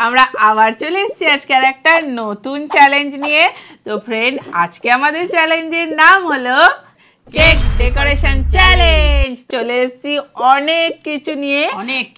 আমরা আবার চলে এসেছি আজকে আর একটা নতুন চ্যালেঞ্জ নিয়ে। তো ফ্রেন্ড, আজকে আমাদের চ্যালেঞ্জের নাম হলো কেক ডেকোরেশন চ্যালেঞ্জ। চলে এসেছি অনেক কিছু নিয়ে।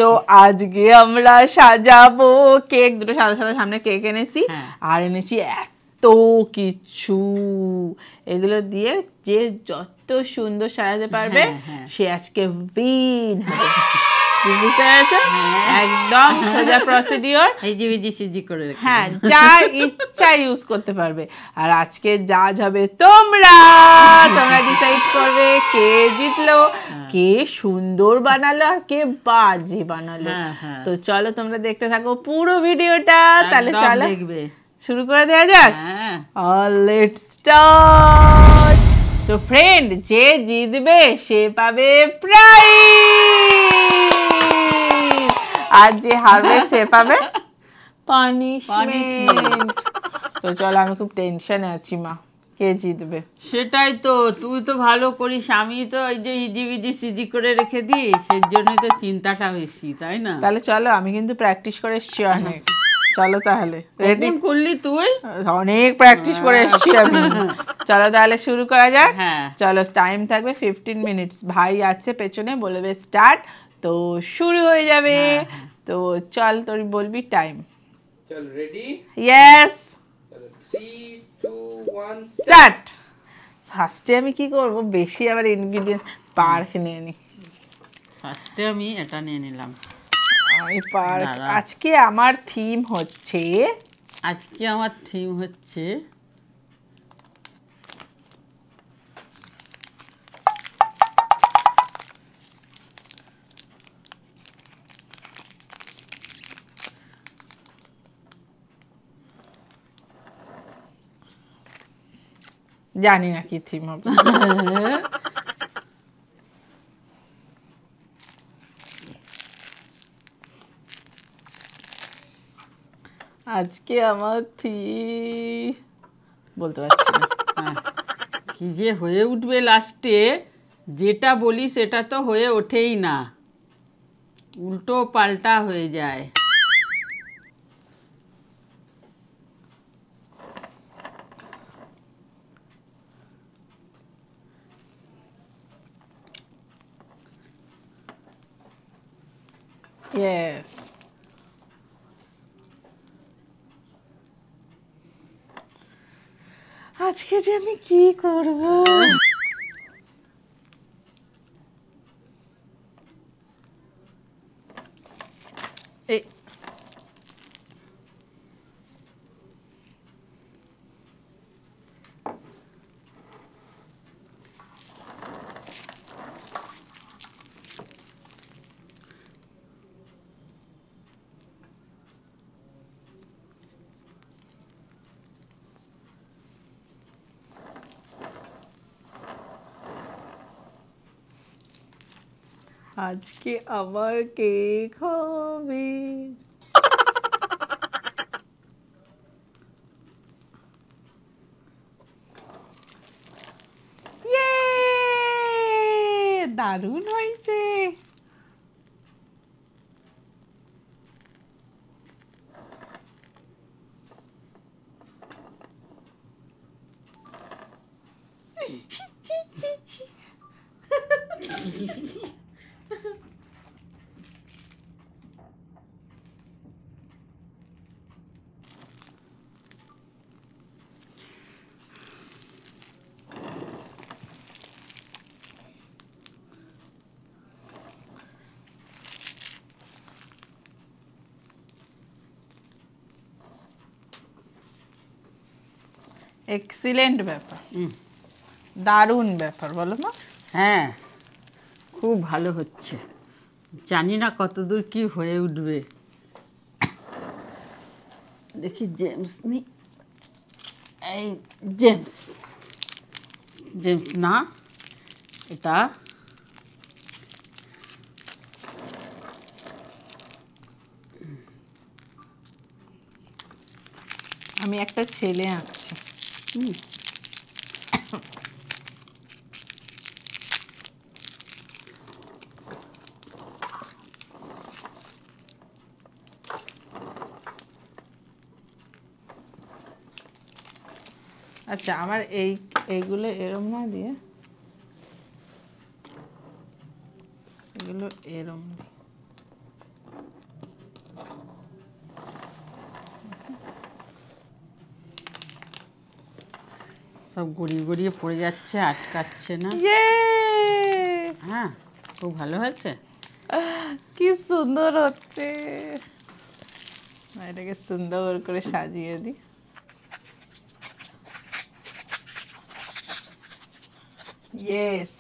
তো আজকে আমরা সাজাবো কেক। দুটো সাদা সাদা সামনে কেক এনেছি, আর এনেছি এত কিছু। এগুলো দিয়ে যে যত সুন্দর সাজাতে পারবে সে আজকে উইন হবে। বুঝতে পেরেছো? একদম সোজা প্রসিডিওর, হ্যাঁ, যা ইচ্ছা ইউজ করতে পারবে। আর আজকে জাজ হবে তোমরা ডিসাইড করবে কে জিতলো, কে সুন্দর বানালো আর কে বাজে বানালো। তো চলো তোমরা দেখতে থাকো পুরো ভিডিওটা। তাহলে চলো শুরু করে দেওয়া যাক। Let's start. তো ফ্রেন্ড, যে জিতবে সে পাবে প্রাইজ, আর যে হারবে সে পাবে পানিশমেন্ট। তো চলো, আমি খুব টেনশনে আছি মা, কে জিতবে। সেটাই তো, তুই তো ভালো করিস, আমি তো ওই যে হিজিবিজি সিজি করে রেখে দিই, সেই জন্যই তো চিন্তাটা বেশি, তাই না? তাহলে চলো, আমি কিন্তু প্র্যাকটিস করে এসছি অনেক। চলো তাহলে, রেডি করলি তুই? অনেক প্র্যাকটিস করে এসছি আমি। চলো তাহলে শুরু করা যাক। চলো, টাইম থাকবে 15 মিনিটস। ভাই আছে পেছনে, বলবে স্টার্ট, তো শুরু হয়ে যাবে। তো চল, তোর বলবি টাইম। চল, রেডি? ইয়েস। 3 2 1 স্টার্ট। ফার্স্টে আমি কি করব, বেশি আবার ইনগ্রেডিয়েন্টস পার্ক নিয়ে নি। ফার্স্টে আমি এটা নিয়ে নিলাম। আমি পার্ক। আজকে আমার থিম হচ্ছে জানি না কি থিম হবে। আজকে আমার বলতে পারছি না কি যে হয়ে উঠবে লাস্টে। যেটা বলি সেটা তো হয়ে ওঠেই না, উল্টো পাল্টা হয়ে যায়। ইয়েস। আজকে যে আমি কি করব। আজকে আমার কেক হবে। দারুণ হয়েছে। এক্সিলেন্ট ব্যাপার, দারুণ ব্যাপার, বলো না? হ্যাঁ, খুব ভালো হচ্ছে। জানি না কতদূর কি হয়ে উঠবে। দেখি জেমস নি। এই জেমস না, এটা আমি একটা ছেলে আঁকছি। আচ্ছা আমার এইগুলো এরম না দিয়ে এগুলো এরম দিয়ে। সব গড়িয়ে গড়িয়ে পড়ে যাচ্ছে, আটকাচ্ছে না। হ্যাঁ, খুব ভালো হয়েছে। কি সুন্দর হচ্ছে। এটাকে সুন্দর করে সাজিয়ে দিই। ইয়েস,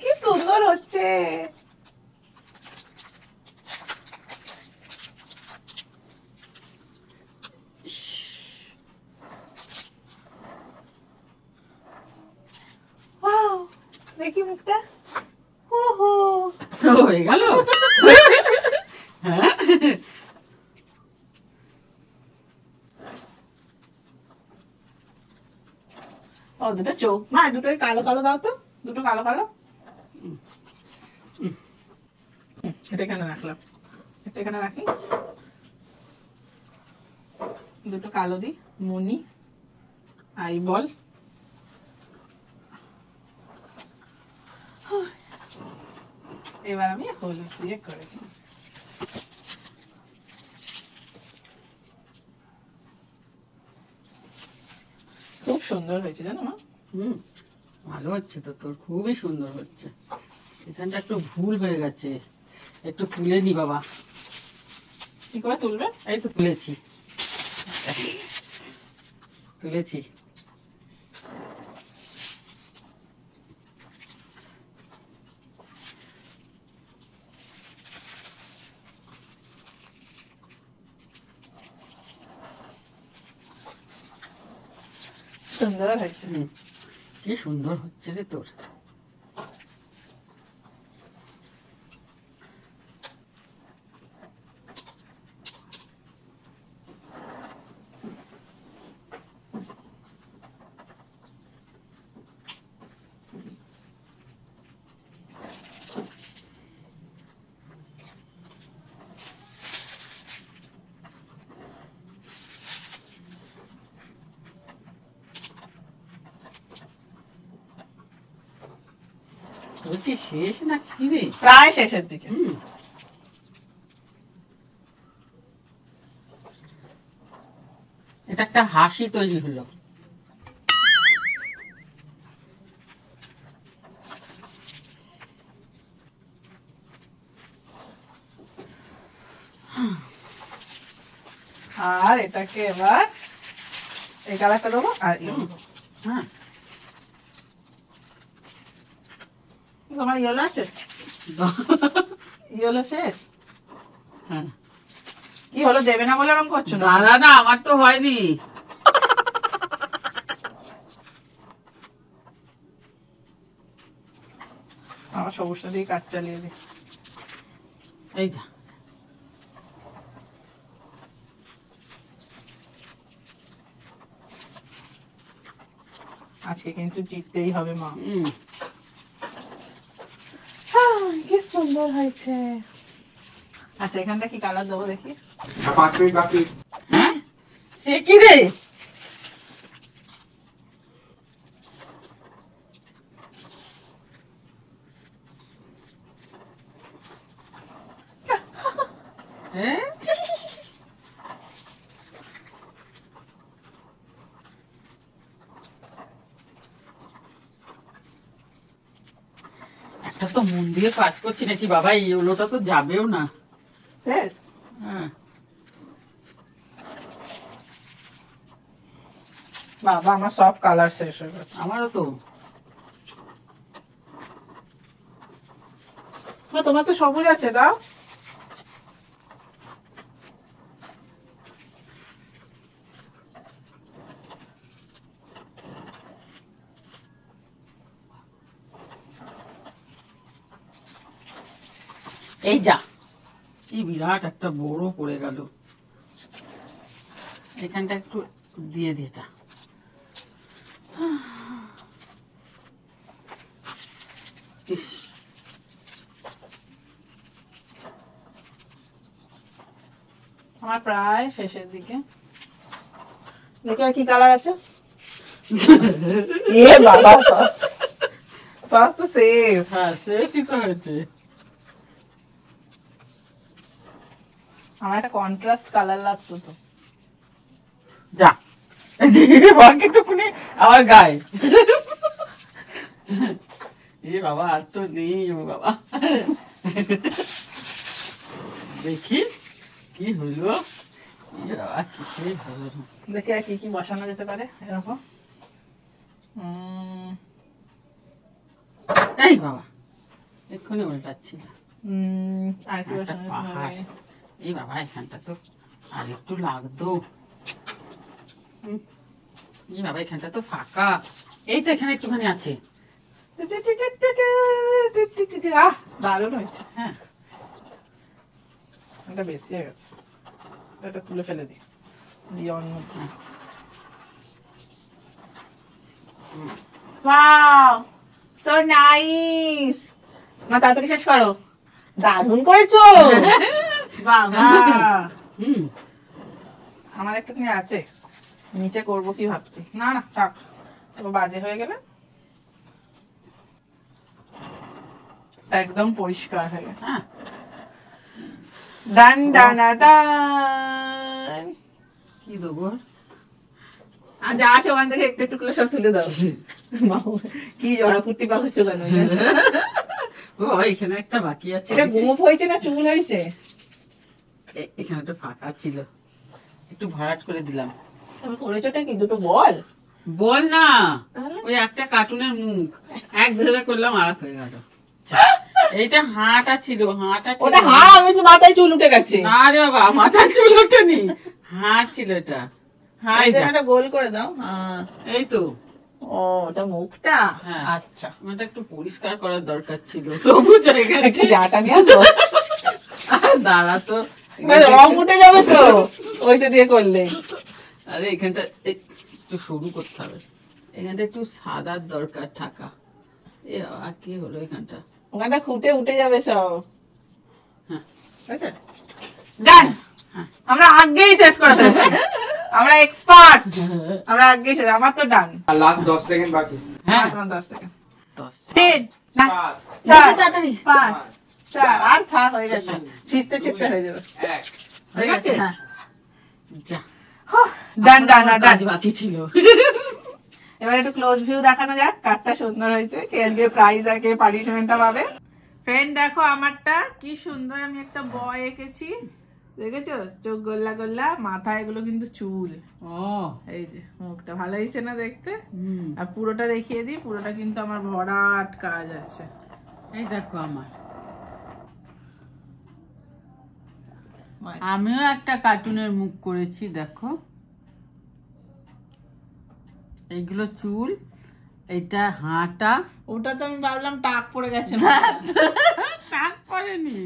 কি সুন্দর হচ্ছে। Wow, দেখি মুখটা। ওহো, হয়ে গেল। হ্যাঁ, ও দুটো চোখ, মা দুটোই কালো কালো দাও তো, দুটো কালো কালো। এটা এখানে রাখলাম, এটা এখানে রাখি। দুটো কালো দি, মনি, আই বল। এবার আমি হলুদ দিয়ে করে দিই। খুব সুন্দর হয়েছে জানো মা। ভালো হচ্ছে তো, তোর খুবই সুন্দর হচ্ছে। এখানটা একটু ভুল হয়ে গেছে, একটু তুলে নি বাবা। কি করে তুলবে? এই তো তুলেছি, তুলেছি। সুন্দর হয়েছে। কি সুন্দর হচ্ছে রে তোর। তোর কি শেষ না কি রে? প্রায় শেষের দিকে। এটা একটা হাসি তৈরি হলো। আর এটাকে এবার এই কালারটা দেবো আর হ্যাঁ, তোমার ইয়েলো আছে? ইয়েলো শেষ? হ্যাঁ। কি হলো, দেবে না বলে রং করছো না? দাঁড়া না, আমার তো হয়নি। আমার সবুজটা দিয়ে কাজ চালিয়ে দিই। এই যা, আজকে কিন্তু জিততেই হবে মা। হুম, কি সুন্দর হয়েছে। আচ্ছা এখানটা কি কালার দেবো দেখি। 5 মিনিট বাকি। হ্যাঁ, সে কি রে? হ্যাঁ, একটা তো মন দিয়ে কাজ করছি নাকি বাবা, এই ওলোটা তো যাবেও না। শেষ? হ্যাঁ, বাবা আমার সব কালার শেষ হয়ে গেছে। আমারও তো। তোমার তো সবুজ আছে, দাও। এই যা, কি বিরাট একটা বড় পড়ে গেল। এখানটা একটু দিয়ে দি এটা। ইস, আমার প্রায় শেষের দিকে। দেখে আর কি কালার আছে? এ বাবা, সস সস তো শেষ। হ্যাঁ, শেষই তো হয়েছে। আমার একটা কন্ট্রাস্ট কালার লাগতো তো। যা বাকিটুকুনি আমার গায়ে। এ বাবা, আর তো নেই ও বাবা। দেখি কি হলো। এ বাবা, কিছুই হলো না। দেখে আর কি কি বসানো যেতে পারে এরকম। এই বাবা, এক্ষুনি উল্টাচ্ছি না। আর কি একটা বসানো যেতে পাহাড়। পারে? এই বাবা, এখানটা তো আর একটু লাগতো। এই বাবা, এখানটা তো ফাঁকা। এই তো এখানে একটুখানি আছে। আহ, দারুণ হয়েছে। হ্যাঁ, এটা বেশি হয়ে গেছে, এটা তুলে ফেলে দিই। Wow, so nice. না, তাড়াতাড়ি শেষ করো। দারুণ করেছো বাবা। আমার একটুখানি আছে, নিচে করবো কি ভাবছি। না না, থাক, বাজে হয়ে গেলে। একদম পরিষ্কার হয়ে গেছে। ডান ডান ডান। কি দেবো? আর যা আছে ওখান থেকে একটু একটু করে সব তুলে দাও। কি জড়া ফুটি পাচ্ছ কেন? ও, এখানে একটা বাকি আছে। এটা গোপ হয়েছে না চুল হয়েছে? এখানে একটা ফাঁকা ছিল, একটু ভরাট করে দিলাম। তুমি করেছোটা কি, দুটো বল? বল না, তাহলে? ওই একটা কার্টুনের মুখ এক ধরে করলাম, আর হয়ে গেল। এইটা হাঁটা ছিল, হাঁটা ওটা আমি তো মাথায় চুল উঠে গেছে। না রে বাবা, মাথায় চুল ওঠেনি, হাত ছিল এটা। হ্যাঁ, এটা গোল করে দাও। এই তো। ও, ওটা মুখটা। হ্যাঁ। আচ্ছা, এটা একটু পরিষ্কার করার দরকার ছিল, সবুজ হয়ে গেছে। জাটা নিয়ে আসো। দাঁড়া তো, রং উঠে যাবে তো ওইটা দিয়ে করলে। আরে এখানটা একটু সরু করতে হবে, এখানটা একটু সাদার দরকার থাকা। এ বাবা, কি হলো এখানটা? ওখানটা খুঁটে উঠে যাবে সব। হ্যাঁ। আচ্ছা, ডান। আমরা আগেই শেষ করে ফেলেছি, আমরা এক্সপার্ট। আমরা আগেই শেষ। আমার তো ডান। আর লাস্ট 10 সেকেন্ড বাকি। হ্যাঁ, তোমার 10 সেকেন্ড। 10। 3 না 4 4 তাড়াতাড়ি। 5 4 আর থা হয়ে গেছে। ছিটতে ছিটতে হয়ে যাবে। 1 হয়ে গেছে? হ্যাঁ, যা, ডান ডান ডান। কাজ বাকি ছিল। এবার একটু ক্লোজ ভিউ দেখানো যাক কারটা সুন্দর হয়েছে, কে আজকে প্রাইজ আর কে পানিশমেন্টটা পাবে। ফ্রেন্ড দেখো আমারটা কি সুন্দর, আমি একটা বয় এঁকেছি, দেখেছো? চোখ গোল্লা গোল্লা, মাথা এগুলো কিন্তু চুল। ও, এই যে মুখটা ভালো হয়েছে না দেখতে? আর পুরোটা দেখিয়ে দিই, পুরোটা কিন্তু আমার ভরাট কাজ আছে। এই দেখো আমার, আমিও একটা কার্টুনের মুখ করেছি, দেখো। এইগুলো চুল, এটা হাঁটা। ওটা তো আমি ভাবলাম টাক পড়ে গেছে। টাক পড়েনি,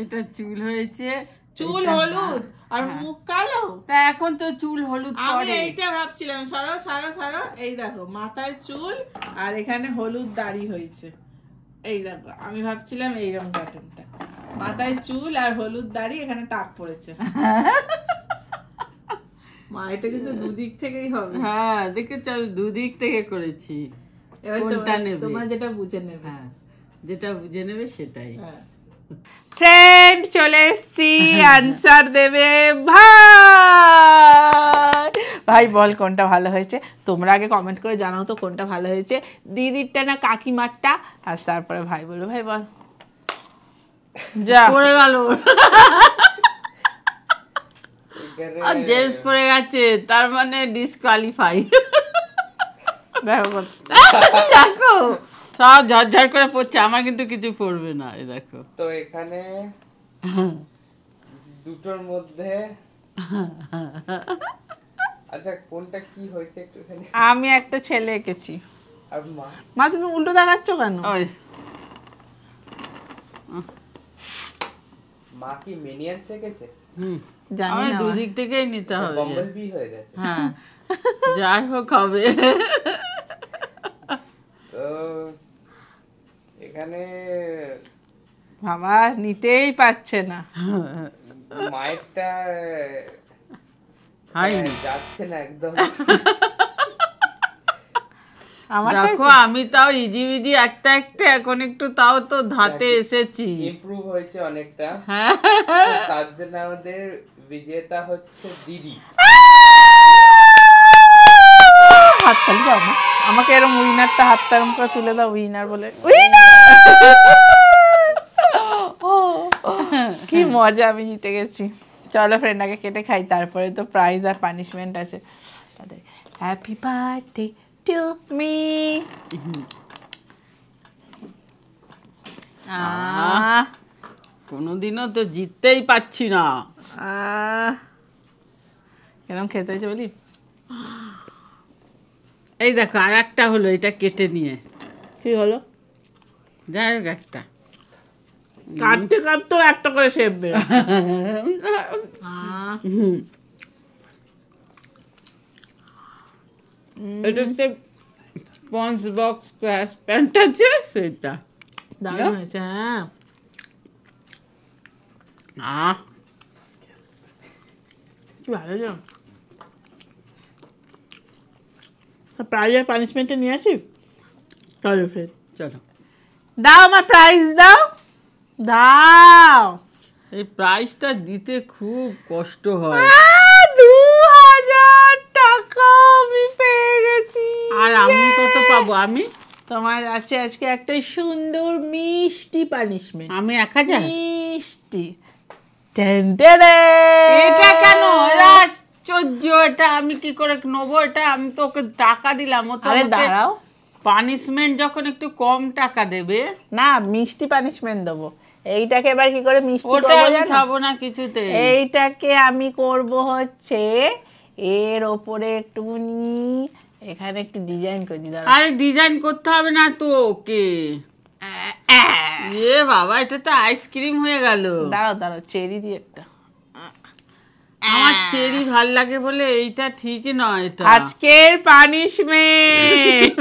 এটা চুল হয়েছে। চুল এটা হলুদ আর মুখ কালো। তা এখন তো চুল হলুদ আমি করে। এইটা ভাবছিলাম, সরো সরো সরো। এই দেখো মাথায় চুল আর এখানে হলুদ দাড়ি হয়েছে। এই দেখো, আমি ভাবছিলাম এইরকম কার্টুনটা, মাথায় চুল আর হলুদ দাড়ি, এখানে টাক পড়েছে। মা, এটা কিন্তু দুদিক থেকেই হবে। হ্যাঁ, দেখে চল, দুদিক থেকে করেছি। এবার কোনটা নেবে? তোমরা যেটা বুঝে নেবে। হ্যাঁ, যেটা বুঝে নেবে সেটাই। ফ্রেন্ড চলে এসছি, আনসার দেবে ভাই। ভাই বল কোনটা ভালো হয়েছে? তোমরা আগে কমেন্ট করে জানাও তো কোনটা ভালো হয়েছে, দিদিরটা না কাকিমারটা, আর তারপরে ভাই বলবে। ভাই বল। যা পড়ে গেল, আর জেমস পড়ে গেছে, তার মানে ডিসকোয়ালিফাই। দেখো দেখো, সব ঝরঝর করে পড়ছে, আমার কিন্তু কিছু পড়বে না। এই দেখো, তো এখানে দুটোর মধ্যে আচ্ছা কোনটা কি হয়েছে একটুখানি। আমি একটা ছেলে এঁকেছি। আর মা মা, তুমি উল্টো দেখাচ্ছ কেন? ওই মা কি মিনিয়ন শিখেছে? জানি আমি না। দুদিক থেকেই নিতে হবে। বাম্বল বি হয়ে গেছে। হ্যাঁ, যাই হোক হবে। তো এখানে বাবা নিতেই পারছে না। মায়েরটা হয়নি। যাচ্ছে না একদম। দেখো আমি তাও ইজি ইজি একটা একটা এখন একটু তাও তো ধাতে এসেছি। ইমপ্রুভ হয়েছে অনেকটা। হ্যাঁ তো তার জন্য আমাদের বিজেতা হচ্ছে দিদি। হাততালি দাও না আমাকে, এরকম উইনারটা হাতটা এরকম করে তুলে দাও, উইনার বলে। কি মজা, আমি জিতে গেছি। চলো ফ্রেন্ড আগে কেটে খাই, তারপরে তো প্রাইজ আর পানিশমেন্ট আছে। Happy birthday to me. কোনোদিনও তো জিততেই পাচ্ছি না। এরকম খেতে হয়েছে বলি। এই দেখো আর একটা হলো, এটা কেটে নিয়ে। কি হলো? যাই হোক একটা কাটতে কাটতেও একটা করে শেপ বেরো। এটা হচ্ছে স্পঞ্জ বক্স স্কোয়াশ প্যান্ট আছে সেটা। দারুণ হয়েছে। হ্যাঁ কি ভালো যাও। প্রাইজ আর পানিশমেন্টে নিয়ে আসি। চলো ফ্রেন্ড চলো দাও আমার প্রাইজ, দাও দাও। এই প্রাইসটা দিতে খুব কষ্ট হয়। 2000 টাকা আমি পেয়ে গেছি। আর আমি কত পাবো? আমি তোমার আছে আজকে একটা সুন্দর মিষ্টি পানিশমেন্ট। আমি 1000। মিষ্টি টেনটেনে। এটা কেন? আশ্চর্য, এটা আমি কি করে নেবো? এটা আমি তো ওকে টাকা দিলাম, ও তো আরে আমাকে দাঁড়াও, পানিশমেন্ট যখন একটু কম টাকা দেবে। না মিষ্টি পানিশমেন্ট দেবো। এইটাকে এবার কি করে মিষ্টি ওটা করবো আমি জানো? খাবো না কিছুতে। এইটাকে আমি করব হচ্ছে এর ওপরে একটুখানি এখানে একটু ডিজাইন করে দিই। দাঁড়াও আরে ডিজাইন করতে হবে না তো ওকে। এ বাবা, এটা তো আইসক্রিম হয়ে গেল। দাঁড়াও দাঁড়াও, চেরি দিয়ে একটা। আমার চেরি ভাল লাগে বলে এইটা ঠিকই নয়। এটা আজকের পানিশমেন্ট।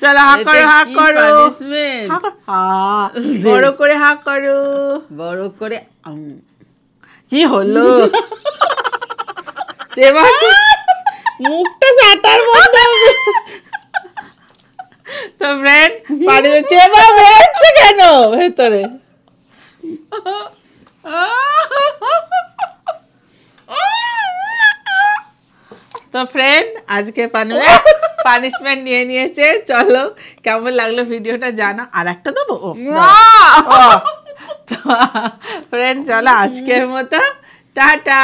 চলো হা করো, হা করো, হা করো। বড় করে হা করো, বড় করে। কি হলো? মুখটা সাতার মধ্যে। তো ফ্রেন্ড পানি চেবা বেরোচ্ছে কেন ভেতরে? তো ফ্রেন্ড আজকে পানিশমেন্ট নিয়ে নিয়েছে। চলো কেমন লাগলো ভিডিওটা জানো। আর একটা দেবো। ফ্রেন্ড চলো আজকের মতো টাটা।